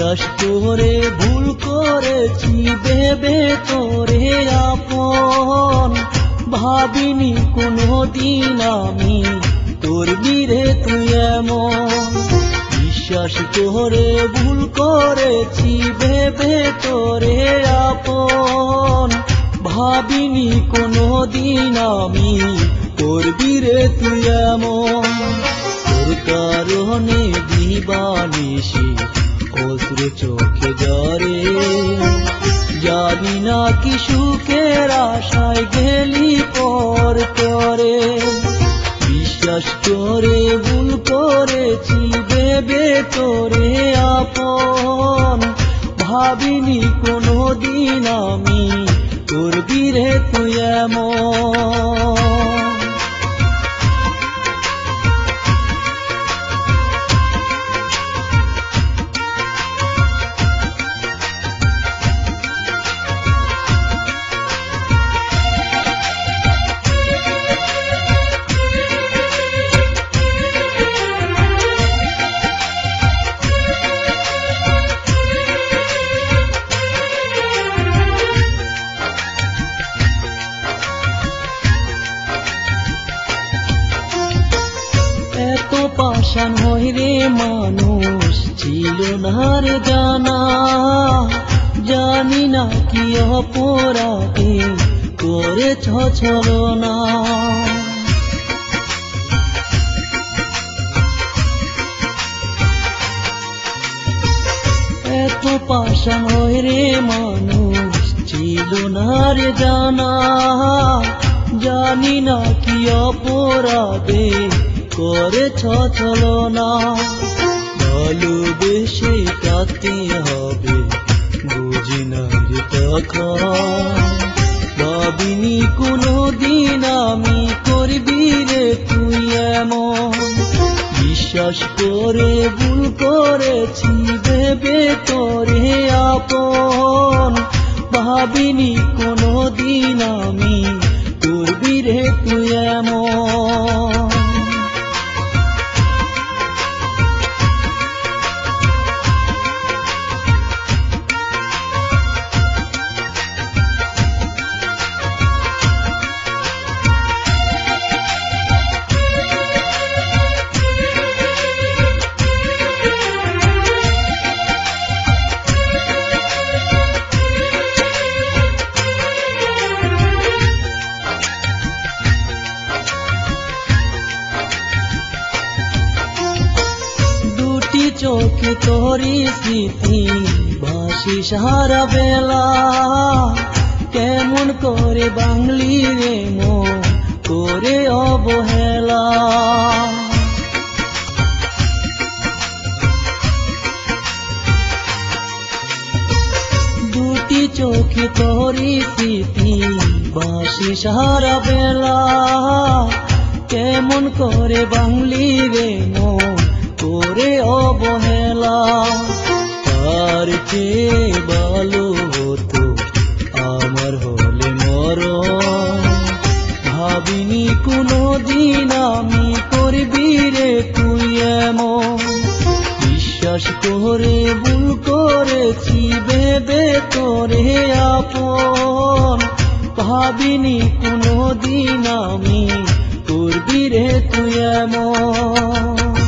বিশ্বাস করে ভুল করেছি ভেবে তোরে আপন, ভাবিনি কোনোদিন আমি করবি রে তুই এমন। বিশ্বাস করে ভুল করেছি ভেবে তোরে আপন, ভাবিনি কোনোদিন আমি করবি রে তুই এমন। তোর কারণে দিবানিশি অশ্রু চোখে ঝরে, জানি না কি সুখের আশায় গেলি পর করে। বিশ্বাস করে ভুল করেছি ভেবে তোরে আপন, ভাবিনি কোনোদিন আমি করবি রে তুই এমন। এত পাষাণ হয় রে মানুষ ছিল না রে জানা, জানি না কি অপরাধে করেছ ছলনা। এত পাষাণ হয় রে মানুষ ছিল না রে জানা, জানি না কি অপরাধে করেছ ছলনা। ভালোবেসে কাঁদতে হবে বুঝি না রে তখন, ভাবিনি কোনোদিন আমি করবি রে তুই এমন। বিশ্বাস করে ভুল করেছি ভেবে তোরে আপন, ভাবিনি কোনোদিন আমি করবি রে তুই এমন। চোখে তোরি স্মৃতি ভাসি সারা বেলা, কেমন করে বাংলি রে মন করে অবহেলা। দুটি চোখে তোরি স্মৃতি ভাসি সারা বেলা, কেমন করে বাংলি রে মন করে অবহেলা। তার চেয়ে ভালো হতো আমার হলে মরণ, ভাবিনি কোনোদিন আমি করবি রে তুই এমন। বিশ্বাস করে ভুল করেছি ভেবে তোরে আপন, ভাবিনি কোনোদিন আমি করবি রে তুই এমন।